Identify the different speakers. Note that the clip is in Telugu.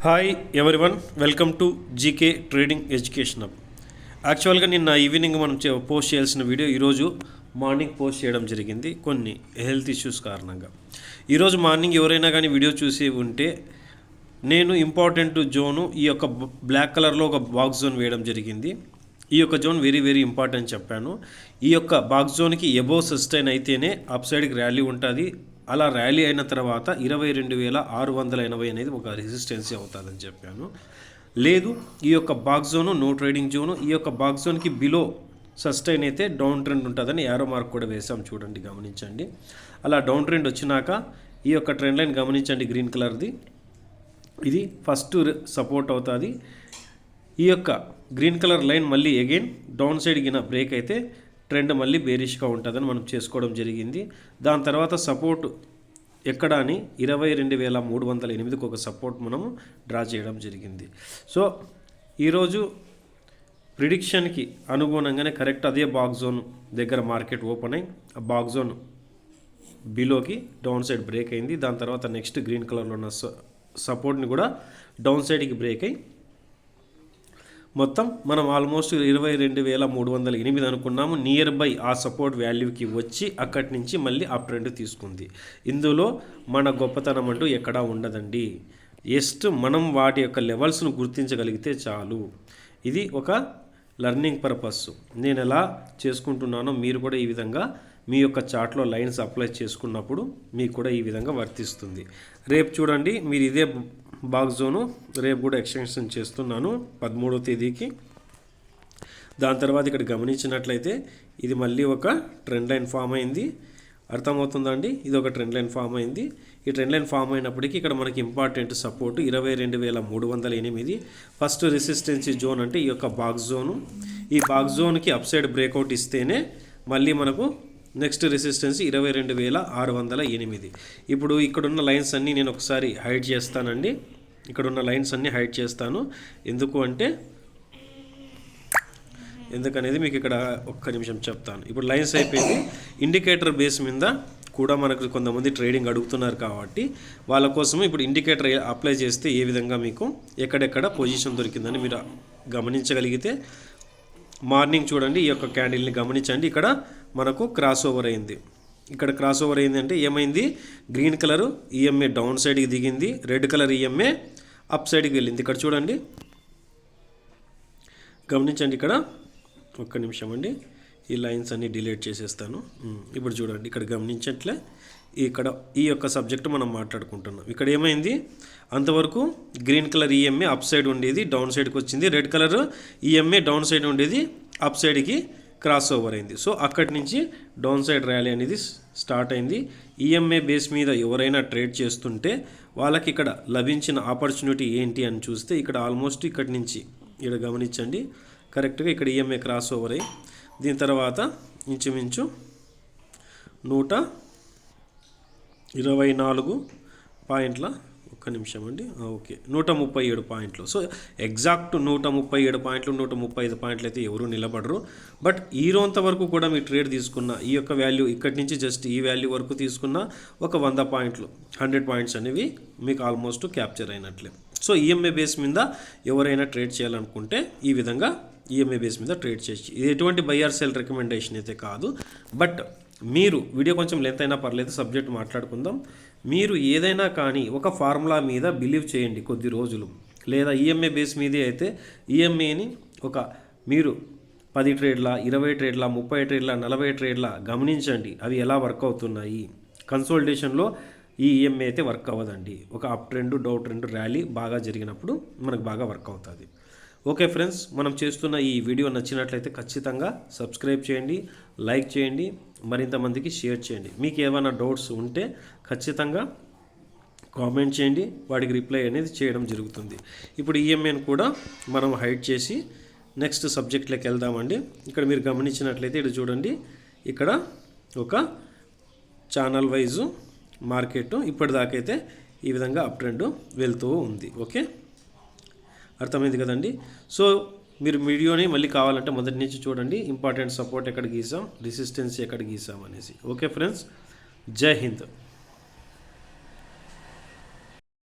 Speaker 1: Hi everyone, welcome to GK trading education hub. యాక్చువల్గా నిన్న ఈవినింగ్ మనం పోస్ట్ చేయాల్సిన వీడియో ఈరోజు మార్నింగ్ పోస్ట్ చేయడం జరిగింది కొన్ని హెల్త్ ఇష్యూస్ కారణంగా. ఈరోజు మార్నింగ్ ఎవరైనా కానీ వీడియో చూసి ఉంటే నేను ఇంపార్టెంట్ జోను ఈ యొక్క బ్లాక్ కలర్లో ఒక బాక్స్ జోన్ వేయడం జరిగింది. ఈ యొక్క జోన్ వెరీ వెరీ ఇంపార్టెంట్ చెప్పాను. ఈ యొక్క బాక్స్ జోన్కి ఎబోవ్ సస్టైన్ అయితేనే అప్ సైడ్కి ర్యాలీ ఉంటుంది. అలా ర్యాలీ అయిన తర్వాత 22,680 అనేది ఒక రెసిస్టెన్సీ అవుతుందని చెప్పాను. లేదు, ఈ యొక్క box zone no trading zone. ఈ యొక్క బాక్స్ జోన్కి బిలో సస్టైన్ అయితే డౌన్ ట్రెండ్ ఉంటుందని యారో మార్క్ కూడా వేసాం, చూడండి, గమనించండి. అలా డౌన్ ట్రెండ్ వచ్చినాక ఈ యొక్క ట్రెండ్ లైన్ గమనించండి, గ్రీన్ కలర్ది, ఇది ఫస్ట్ సపోర్ట్ అవుతుంది. ఈ యొక్క గ్రీన్ కలర్ లైన్ మళ్ళీ అగైన్ డౌన్ సైడ్ గిన బ్రేక్ అయితే ట్రెండ్ మళ్ళీ బేరిష్గా ఉంటుందని మనం చేసుకోవడం జరిగింది. దాని తర్వాత సపోర్ట్ ఎక్కడ అని 22,308కి ఒక సపోర్ట్ మనము డ్రా చేయడం జరిగింది. సో ఈరోజు ప్రిడిక్షన్కి అనుగుణంగానే కరెక్ట్ అదే బాక్స్ జోన్ దగ్గర మార్కెట్ ఓపెన్ అయ్యి ఆ బాక్స్ జోన్ బిలోకి డౌన్ సైడ్ బ్రేక్ అయింది. దాని తర్వాత నెక్స్ట్ గ్రీన్ కలర్లో ఉన్న సపోర్ట్ని కూడా డౌన్ సైడ్కి బ్రేక్ అయ్యి మొత్తం మనం ఆల్మోస్ట్ 22,308 అనుకున్నాము. నియర్ బై ఆ సపోర్ట్ వాల్యూకి వచ్చి అక్కడి నుంచి మళ్ళీ అప్ ట్రెండ్ తీసుకుంది. ఇందులో మన గొప్పతనం అంటూ ఎక్కడా ఉండదండి. జస్ట్ మనం వాటి యొక్క లెవెల్స్ను గుర్తించగలిగితే చాలు. ఇది ఒక లెర్నింగ్ పర్పస్. నేను ఎలా చేసుకుంటున్నానో మీరు కూడా ఈ విధంగా మీ యొక్క చార్ట్లో లైన్స్ అప్లై చేసుకున్నప్పుడు మీకు కూడా ఈ విధంగా వర్తిస్తుంది. రేపు చూడండి, మీరు ఇదే బాక్స్ జోను రేపు కూడా ఎక్స్టెన్షన్ చేస్తున్నాను 13వ తేదీకి. దాని తర్వాత ఇక్కడ గమనించినట్లయితే ఇది మళ్ళీ ఒక ట్రెండ్ లైన్ ఫామ్ అయింది. అర్థమవుతుందండి, ఇది ఒక ట్రెండ్ లైన్ ఫామ్ అయింది. ఈ ట్రెండ్ లైన్ ఫామ్ అయినప్పటికీ ఇక్కడ మనకి important support 22,308. First resistancy zone అంటే ఈ యొక్క బాక్స్ జోను. ఈ బాక్స్ జోన్కి అప్ సైడ్ బ్రేక్అవుట్ ఇస్తేనే మళ్ళీ మనకు నెక్స్ట్ రెసిస్టెన్స్ 22,608. ఇప్పుడు ఇక్కడున్న లైన్స్ అన్నీ నేను ఒకసారి హైడ్ చేస్తానండి. ఇక్కడున్న లైన్స్ అన్నీ హైడ్ చేస్తాను. ఎందుకనేది మీకు ఇక్కడ ఒక్క నిమిషం చెప్తాను. ఇప్పుడు లైన్స్ అయిపోయింది. ఇండికేటర్ బేస్ మీద కూడా మనకు కొంతమంది ట్రేడింగ్ అడుగుతున్నారు కాబట్టి వాళ్ళ కోసం ఇప్పుడు ఇండికేటర్ అప్లై చేస్తే ఏ విధంగా మీకు ఎక్కడెక్కడ పొజిషన్ దొరికిందని మీరు గమనించగలిగితే, మార్నింగ్ చూడండి, ఈ యొక్క క్యాండిల్ని గమనించండి. ఇక్కడ మనకు క్రాస్ ఓవర్ అయింది. ఇక్కడ క్రాస్ ఓవర్ అయింది అంటే ఏమైంది, గ్రీన్ కలరు ఈఎంఏ డౌన్ సైడ్కి దిగింది, రెడ్ కలర్ ఈఎంఏ అప్ సైడ్కి వెళ్ళింది. ఇక్కడ చూడండి, గమనించండి. ఇక్కడ ఒక్క నిమిషం అండి, ఈ లైన్స్ అన్ని డిలీట్ చేసేస్తాను. ఇప్పుడు చూడండి, ఇక్కడ గమనించట్లే, ఇక్కడ ఈ యొక్క సబ్జెక్టు మనం మాట్లాడుకుంటున్నాం. ఇక్కడ ఏమైంది, అంతవరకు green colour EMA up side ఉండేది డౌన్ సైడ్కి వచ్చింది, red colour EMA down side ఉండేది అప్ సైడ్కి క్రాస్ ఓవర్ అయింది. సో అక్కడి నుంచి డౌన్ సైడ్ ర్యాలీ అనేది స్టార్ట్ అయింది. ఈఎంఏ బేస్ మీద ఎవరైనా ట్రేడ్ చేస్తుంటే వాళ్ళకి ఇక్కడ లభించిన ఆపర్చునిటీ ఏంటి అని చూస్తే ఇక్కడ ఆల్మోస్ట్ ఇక్కడి నుంచి ఇక్కడ గమనించండి, కరెక్ట్గా ఇక్కడ ఈఎంఏ క్రాస్ ఓవర్ అయ్యి దీని తర్వాత ఇంచుమించు 124 పాయింట్ల, ఒక్క నిమిషం అండి, ఓకే, 137 పాయింట్లు. సో ఎగ్జాక్ట్ 137 పాయింట్లు, 135 పాయింట్లు అయితే ఎవరు నిలబడరు. బట్ ఈ రోజంత వరకు కూడా మీ ట్రేడ్ తీసుకున్న ఈ యొక్క వాల్యూ ఇక్కడి నుంచి జస్ట్ ఈ వాల్యూ వరకు తీసుకున్న ఒక 100 పాయింట్లు, 100 పాయింట్స్ అనేవి మీకు ఆల్మోస్ట్ క్యాప్చర్ అయినట్లే. సో ఈఎంఏ బేస్ మీద ఎవరైనా ట్రేడ్ చేయాలనుకుంటే ఈ విధంగా ఈఎంఏ బేస్ మీద ట్రేడ్ చేయొచ్చు. ఇది ఎటువంటి బయ్యర్ సెల్ రికమెండేషన్ అయితే కాదు. బట్ మీరు వీడియో కొంచెం లెంత్ అయినా పర్లేదు, సబ్జెక్ట్ మాట్లాడుకుందాం. మీరు ఏదైనా కానీ ఒక ఫార్ములా మీద బిలీవ్ చేయండి కొద్ది రోజులు, లేదా ఈఎంఏ బేస్ మీదే అయితే ఈఎంఏని ఒక మీరు 10 ట్రేడ్ల, 20 ట్రేడ్ల, 30 ట్రేడ్ల, 40 ట్రేడ్ల గమనించండి, అవి ఎలా వర్క్ అవుతున్నాయి. కన్సోలిడేషన్లో ఈ ఈఎంఏ అయితే వర్క్ అవ్వదండి. ఒక up trend, down trend, rally బాగా జరిగినప్పుడు మనకు బాగా వర్క్ అవుతుంది. ఓకే ఫ్రెండ్స్, మనం చేస్తున్న ఈ వీడియో నచ్చినట్లయితే ఖచ్చితంగా సబ్స్క్రైబ్ చేయండి, లైక్ చేయండి, మరింత మందికి షేర్ చేయండి. మీకు ఏమైనా డౌట్స్ ఉంటే ఖచ్చితంగా కామెంట్ చేయండి, వాటికి రిప్లై అనేది చేయడం జరుగుతుంది. ఇప్పుడు ఈఎంఐని కూడా మనం హైడ్ చేసి నెక్స్ట్ సబ్జెక్ట్లోకి వెళ్దామండి. ఇక్కడ మీరు గమనించినట్లయితే ఇక్కడ చూడండి, ఇక్కడ ఒక ఛానల్ వైజు మార్కెట్ ఇప్పటిదాకైతే ఈ విధంగా అప్ ట్రెండ్ వెళ్తూ ఉంది. ఓకే, అర్థమైంది కదండి. సో మీరు వీడియోని మళ్ళీ కావాలంటే మొదటి నుంచి చూడండి, ఇంపార్టెంట్ సపోర్ట్ ఎక్కడ గీసాం, రెసిస్టెన్స్ ఎక్కడ గీసాం అనేసి. ఓకే ఫ్రెండ్స్, జై హింద్.